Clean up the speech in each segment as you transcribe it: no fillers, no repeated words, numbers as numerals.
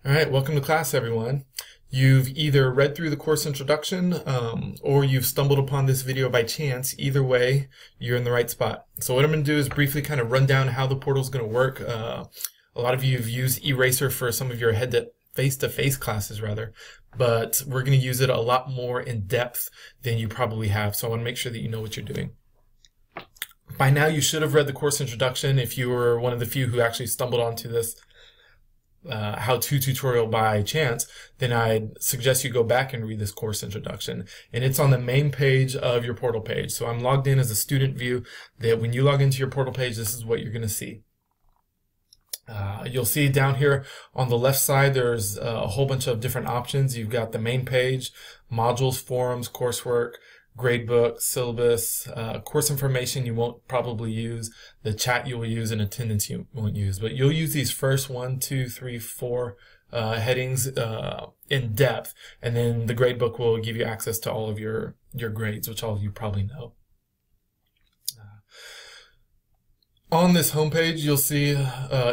All right, welcome to class, everyone. You've either read through the course introduction or you've stumbled upon this video by chance. Either way, you're in the right spot. So what I'm going to do is briefly kind of run down how the portal is going to work. A lot of you have used Eraser for some of your face-to-face classes, but we're going to use it a lot more in depth than you probably have. So I want to make sure that you know what you're doing. By now, you should have read the course introduction. If you were one of the few who actually stumbled onto this how-to tutorial by chance, then I'd suggest you go back and read this course introduction. And it's on the main page of your portal page. So I'm logged in as a student view. That when you log into your portal page, this is what you're going to see. You'll see down here on the left side, there's a whole bunch of different options. You've got the main page, modules, forums, coursework, gradebook, syllabus, course information you won't probably use, the chat you will use, and attendance you won't use. But you'll use these first 1, 2, 3, 4 headings in depth, and then the gradebook will give you access to all of your grades, which all of you probably know. On this homepage, you'll see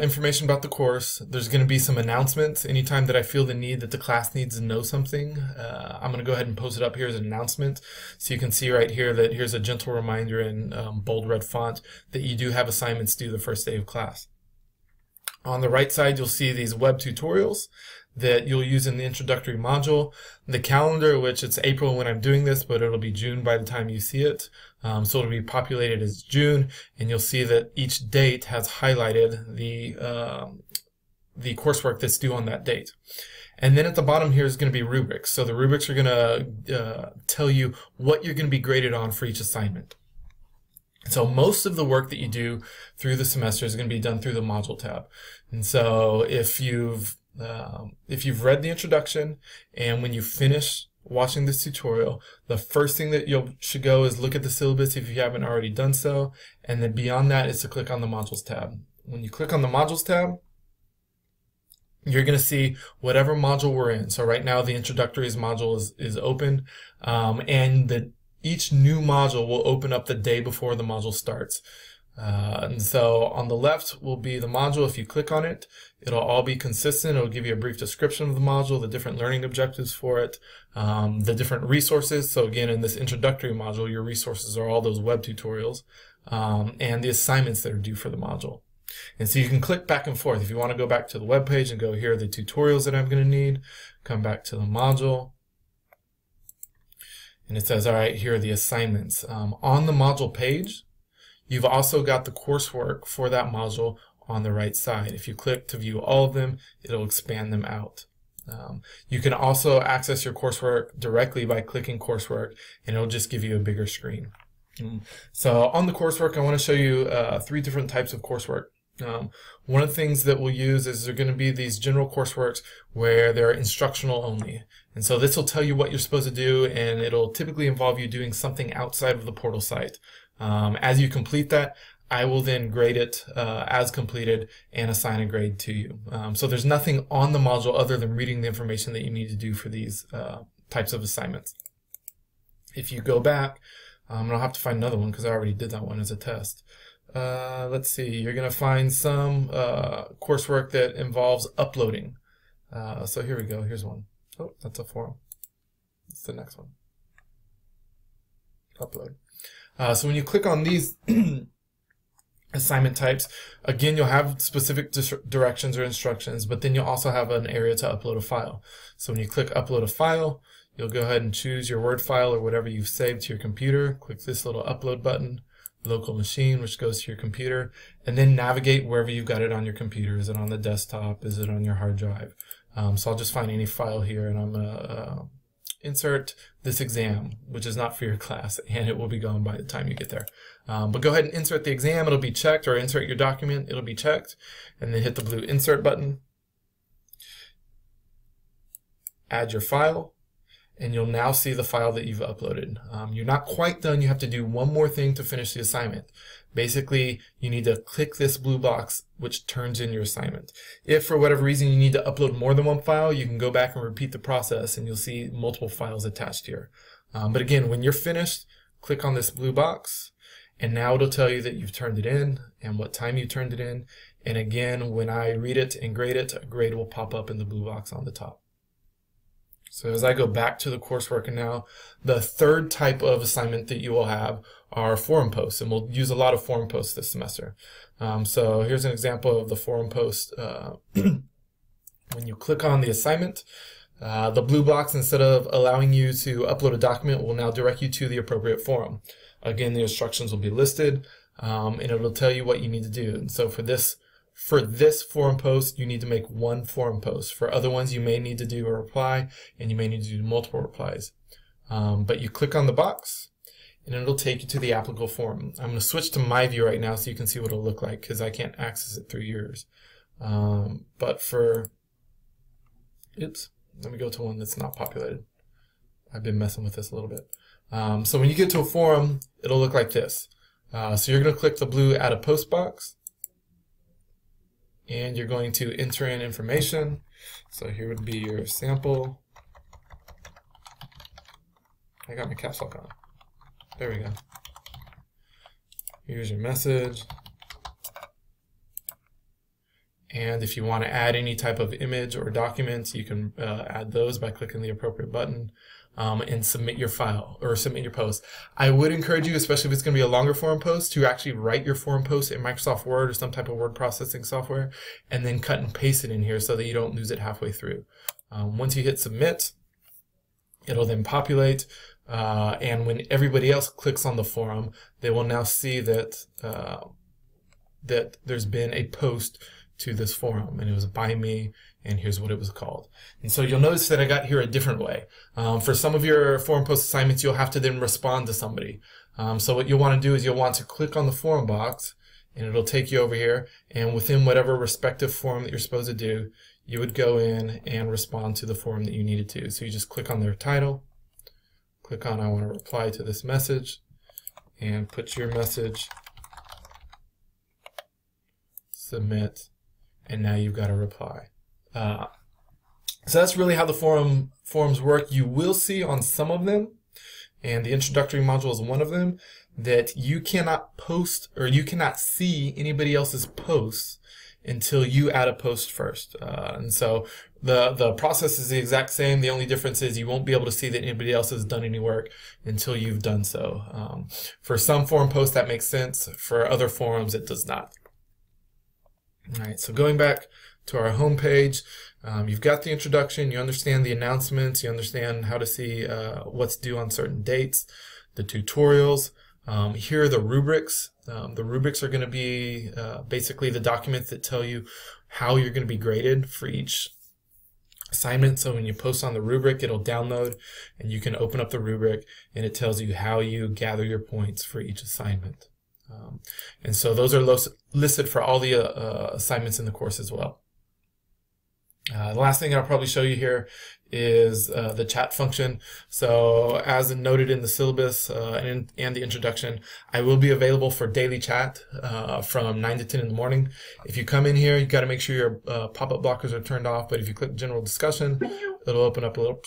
information about the course. There's going to be some announcements. Anytime that I feel the need that the class needs to know something, I'm going to go ahead and post it up here as an announcement. So you can see right here that here's a gentle reminder in bold red font that you do have assignments due the first day of class. On the right side, you'll see these web tutorials that you'll use in the introductory module. The calendar, which it's April when I'm doing this, but it'll be June by the time you see it. So it'll be populated as June, and you'll see that each date has highlighted the coursework that's due on that date. And then at the bottom here is going to be rubrics. So the rubrics are going to tell you what you're going to be graded on for each assignment. So most of the work that you do through the semester is going to be done through the module tab. And so if you've read the introduction and when you finish watching this tutorial, the first thing that you should go is look at the syllabus if you haven't already done so, and then beyond that is to click on the modules tab. When you click on the modules tab, you're going to see whatever module we're in. So right now the introductories module is open, and each new module will open up the day before the module starts. And so on the left will be the module. If you click on it, it'll all be consistent. It'll give you a brief description of the module, the different learning objectives for it, the different resources. So again, in this introductory module, your resources are all those web tutorials, and the assignments that are due for the module. And so you can click back and forth. If you want to go back to the web page and go, here are the tutorials that I'm going to need, come back to the module. And it says, all right, here are the assignments. On the module page, you've also got the coursework for that module on the right side. If you click to view all of them, it'll expand them out. You can also access your coursework directly by clicking coursework, and it'll just give you a bigger screen. So on the coursework, I want to show you 3 different types of coursework. One of the things that we'll use is there are going to be these general courseworks where they're instructional only. And so this will tell you what you're supposed to do, and it'll typically involve you doing something outside of the portal site. As you complete that, I will then grade it as completed and assign a grade to you. So there's nothing on the module other than reading the information that you need to do for these types of assignments. If you go back, I'll have to find another one because I already did that one as a test. Let's see, you're going to find some coursework that involves uploading. So here we go, here's one. Oh, that's a forum. That's the next one. Upload. So when you click on these assignment types, again, you'll have specific directions or instructions, but then you'll also have an area to upload a file. So when you click upload a file, you'll go ahead and choose your Word file or whatever you've saved to your computer. Click this little upload button, local machine, which goes to your computer, and then navigate wherever you've got it on your computer. Is it on the desktop? Is it on your hard drive? So I'll just find any file here, and I'm going to insert this exam, which is not for your class, and it will be gone by the time you get there. But go ahead and insert the exam. It'll be checked, or insert your document. It'll be checked, and then hit the blue insert button. Add your file, and you'll now see the file that you've uploaded. You're not quite done. You have to do one more thing to finish the assignment. Basically, you need to click this blue box, which turns in your assignment. If for whatever reason you need to upload more than one file, you can go back and repeat the process, and you'll see multiple files attached here. But again, when you're finished, click on this blue box, and now it'll tell you that you've turned it in and what time you turned it in. And again, when I read it and grade it, a grade will pop up in the blue box on the top. So as I go back to the coursework now, the third type of assignment that you will have are forum posts, and we'll use a lot of forum posts this semester. So here's an example of the forum post. When you click on the assignment, the blue box, instead of allowing you to upload a document, will now direct you to the appropriate forum. Again, the instructions will be listed, and it'll tell you what you need to do. And so for this forum post, you need to make one forum post. For other ones, you may need to do a reply, and you may need to do multiple replies. But you click on the box, and it'll take you to the applicable forum. I'm going to switch to my view right now so you can see what it'll look like, because I can't access it through yours. But for, oops, let me go to one that's not populated. I've been messing with this a little bit. So when you get to a forum, it'll look like this. So you're going to click the blue Add a Post box, and you're going to enter in information. So here would be your sample. I got my caps lock on. There we go. Here's your message. And if you want to add any type of image or document, you can add those by clicking the appropriate button and submit your file or submit your post. I would encourage you, especially if it's going to be a longer forum post, to actually write your forum post in Microsoft Word or some type of word processing software and then cut and paste it in here so that you don't lose it halfway through. Once you hit submit, it'll then populate, and when everybody else clicks on the forum, they will now see that that there's been a post to this forum, and it was by me, and here's what it was called. And so you'll notice that I got here a different way. For some of your forum post assignments, you'll have to then respond to somebody. So what you'll want to do is you'll want to click on the forum box, and it'll take you over here, and within whatever respective forum that you're supposed to do, you would go in and respond to the forum that you needed to. So you just click on their title, click on I want to reply to this message, and put your message, submit, and now you've got a reply. So that's really how the forums work. You will see on some of them, and the introductory module is one of them, that you cannot post or you cannot see anybody else's posts until you add a post first. And so the process is the exact same. The only difference is you won't be able to see that anybody else has done any work until you've done so. For some forum posts that makes sense. For other forums it does not. All right, so going back to our home page, you've got the introduction, you understand the announcements, you understand how to see what's due on certain dates, the tutorials. Here are the rubrics. The rubrics are going to be basically the documents that tell you how you're going to be graded for each assignment. So when you post on the rubric, it'll download, and you can open up the rubric, and it tells you how you gather your points for each assignment. And so those are listed for all the assignments in the course as well. The last thing I'll probably show you here is the chat function. So as noted in the syllabus and the introduction, I will be available for daily chat from 9 to 10 in the morning. If you come in here, you got to make sure your pop-up blockers are turned off, but if you click general discussion, it'll open up a little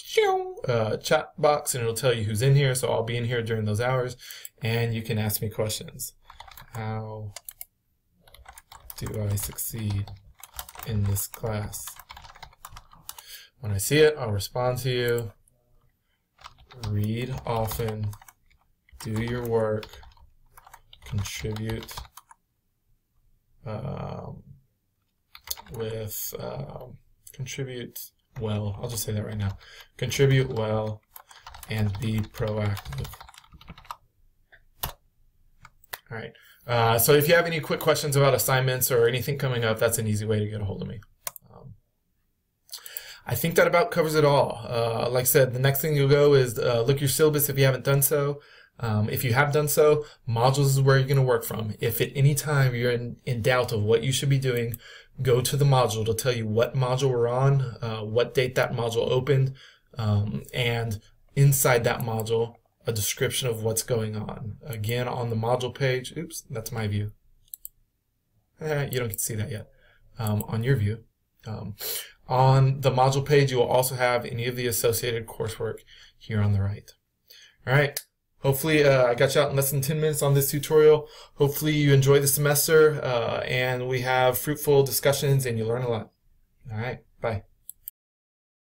chat box, and it'll tell you who's in here. So I'll be in here during those hours, and you can ask me questions. How do I succeed in this class? When I see it, I'll respond to you. Read often, do your work, contribute contribute well. I'll just say that right now. Contribute well and be proactive. All right. So if you have any quick questions about assignments or anything coming up, that's an easy way to get a hold of me. I think that about covers it all. Like I said, the next thing you'll go is look your syllabus if you haven't done so. If you have done so, modules is where you're going to work from. If at any time you're in doubt of what you should be doing, go to the module. It'll tell you what module we're on, what date that module opened, and inside that module, a description of what's going on. Again, on the module page, oops, that's my view. You don't get to see that yet on your view. On the module page, you will also have any of the associated coursework here on the right. All right. Hopefully, I got you out in less than 10 minutes on this tutorial. Hopefully you enjoy the semester and we have fruitful discussions and you learn a lot. All right, bye.